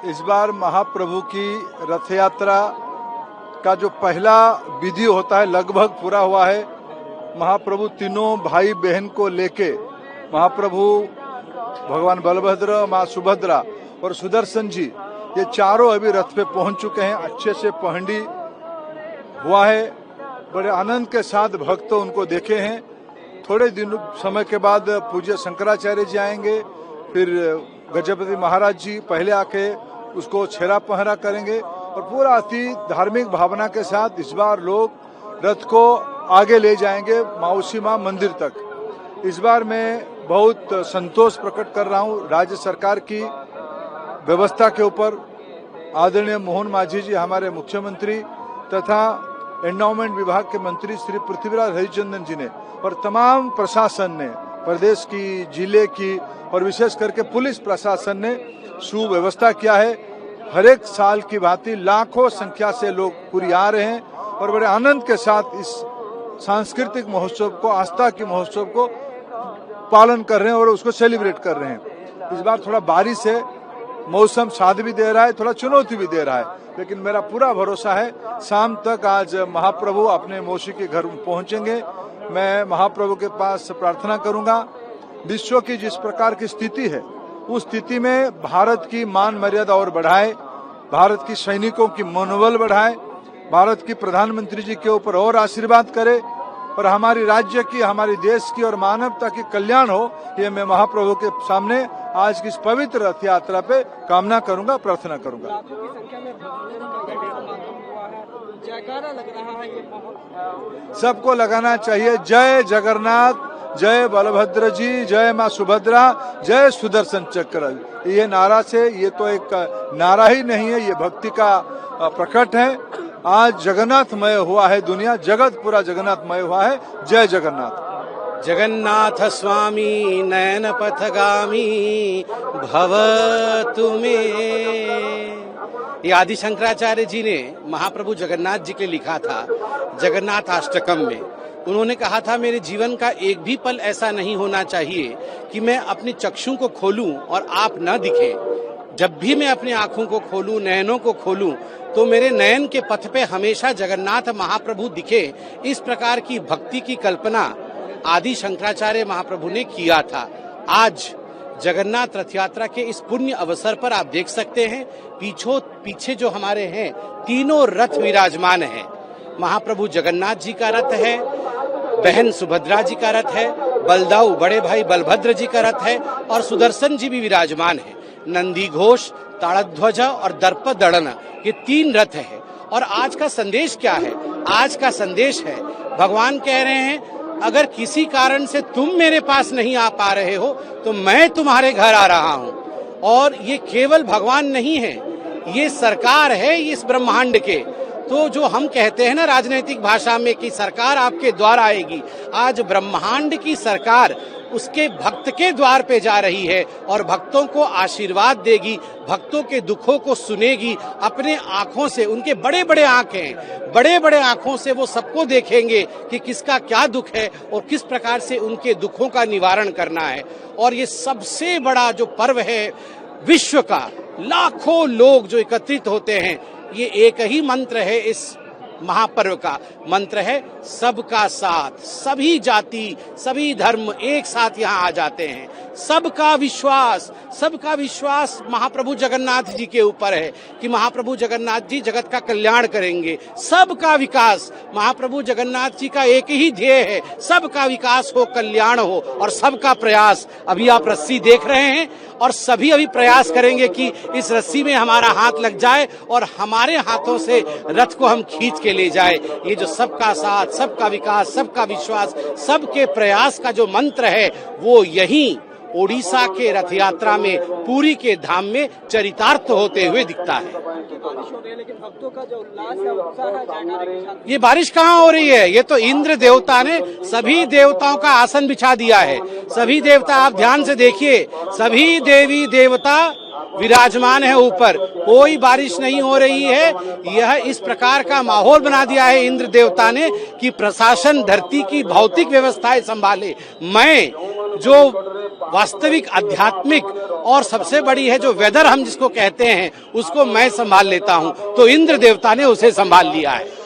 इस बार महाप्रभु की रथ यात्रा का जो पहला विधि होता है लगभग पूरा हुआ है। महाप्रभु तीनों भाई बहन को लेके महाप्रभु भगवान बलभद्र, माँ सुभद्रा और सुदर्शन जी, ये चारों अभी रथ पे पहुंच चुके हैं। अच्छे से पहंडी हुआ है, बड़े आनंद के साथ भक्त उनको देखे हैं। थोड़े दिन समय के बाद पूज्य शंकराचार्य जी आएंगे, फिर गजपति महाराज जी पहले आके उसको छेरा पहरा करेंगे और पूरा अति धार्मिक भावना के साथ इस बार लोग रथ को आगे ले जाएंगे माउसी माँ मंदिर तक। इस बार मैं बहुत संतोष प्रकट कर रहा हूँ राज्य सरकार की व्यवस्था के ऊपर। आदरणीय मोहन माझी जी हमारे मुख्यमंत्री तथा एंडोमेंट विभाग के मंत्री श्री पृथ्वीराज हरिचंदन जी ने और तमाम प्रशासन ने, प्रदेश की, जिले की और विशेष करके पुलिस प्रशासन ने सुव्यवस्था किया है। हर एक साल की भांति लाखों संख्या से लोग पूरी आ रहे हैं और बड़े आनंद के साथ इस सांस्कृतिक महोत्सव को, आस्था के महोत्सव को पालन कर रहे हैं और उसको सेलिब्रेट कर रहे हैं। इस बार थोड़ा बारिश है, मौसम साथ भी दे रहा है, थोड़ा चुनौती भी दे रहा है, लेकिन मेरा पूरा भरोसा है शाम तक आज महाप्रभु अपने मौसी के घर पहुंचेंगे। मैं महाप्रभु के पास प्रार्थना करूंगा, विश्व की जिस प्रकार की स्थिति है उस स्थिति में भारत की मान मर्यादा और बढ़ाए, भारत की सैनिकों की मनोबल बढ़ाए, भारत की प्रधानमंत्री जी के ऊपर और आशीर्वाद करे और हमारी राज्य की, हमारी देश की और मानवता की कल्याण हो। ये मैं महाप्रभु के सामने आज की इस पवित्र रथ यात्रा पे कामना करूंगा, प्रार्थना करूंगा। सबको लगाना चाहिए जय जगन्नाथ, जय बलभद्र जी, जय माँ सुभद्रा, जय सुदर्शन चक्र। ये नारा से, ये तो एक नारा ही नहीं है, ये भक्ति का प्रकट है। आज जगन्नाथमय हुआ है दुनिया, जगत पूरा जगन्नाथमय हुआ है। जय जगन्नाथ। जगन्नाथ स्वामी नयन पथगामी भवतु मे। ये आदि शंकराचार्य जी ने महाप्रभु जगन्नाथ जी के लिखा था जगन्नाथ अष्टकम में। उन्होंने कहा था मेरे जीवन का एक भी पल ऐसा नहीं होना चाहिए कि मैं अपनी चक्षु को खोलूं और आप न दिखे। जब भी मैं अपनी आंखों को खोलूं, नयनों को खोलूं, तो मेरे नयन के पथ पे हमेशा जगन्नाथ महाप्रभु दिखे। इस प्रकार की भक्ति की कल्पना आदि शंकराचार्य महाप्रभु ने किया था। आज जगन्नाथ रथ यात्रा के इस पुण्य अवसर पर आप देख सकते हैं पीछे जो हमारे हैं तीनों रथ विराजमान हैं। महाप्रभु जगन्नाथ जी का रथ है, बहन सुभद्रा जी का रथ है, बलदाऊ बड़े भाई बलभद्र जी का रथ है और सुदर्शन जी भी विराजमान है। नंदी घोष, ताड़ध्वज और दर्प दड़न, ये तीन रथ है। और आज का संदेश क्या है? आज का संदेश है, भगवान कह रहे हैं अगर किसी कारण से तुम मेरे पास नहीं आ पा रहे हो तो मैं तुम्हारे घर आ रहा हूं। और ये केवल भगवान नहीं है, ये सरकार है इस ब्रह्मांड के। तो जो हम कहते हैं ना राजनीतिक भाषा में कि सरकार आपके द्वार आएगी, आज ब्रह्मांड की सरकार उसके भक्त के द्वार पे जा रही है और भक्तों को आशीर्वाद देगी, भक्तों के दुखों को सुनेगी। अपने आंखों से, उनके बड़े बड़े आंखें, बड़े बड़े आंखों से वो सबको देखेंगे कि किसका क्या दुख है और किस प्रकार से उनके दुखों का निवारण करना है। और ये सबसे बड़ा जो पर्व है विश्व का, लाखों लोग जो एकत्रित होते हैं, ये एक ही मंत्र है इस महापर्व का। मंत्र है सबका साथ, सभी जाति, सभी धर्म एक साथ यहाँ आ जाते हैं। सबका विश्वास महाप्रभु जगन्नाथ जी के ऊपर है कि महाप्रभु जगन्नाथ जी जगत का कल्याण करेंगे। सबका विकास, महाप्रभु जगन्नाथ जी का एक ही ध्येय है, सबका विकास हो, कल्याण हो और सबका प्रयास। अभी आप रस्सी देख रहे हैं और सभी अभी प्रयास करेंगे कि इस रस्सी में हमारा हाथ लग जाए और हमारे हाथों से रथ को हम खींच के ले जाए। ये जो सबका साथ, सबका विकास, सबका विश्वास, सबके प्रयास का जो मंत्र है वो यही ओडिशा के रथ यात्रा में पुरी के धाम में चरितार्थ होते हुए दिखता है। ये बारिश कहाँ हो रही है? ये तो इंद्र देवता ने सभी देवताओं का आसन बिछा दिया है। सभी देवता, आप ध्यान से देखिए, सभी देवी देवता विराजमान है ऊपर, कोई बारिश नहीं हो रही है। यह इस प्रकार का माहौल बना दिया है इंद्र देवता ने कि प्रशासन धरती की भौतिक व्यवस्थाएं संभाले। मैं जो वास्तविक आध्यात्मिक और सबसे बड़ी है जो वेदर हम जिसको कहते हैं उसको मैं संभाल लेता हूं, तो इंद्र देवता ने उसे संभाल लिया है।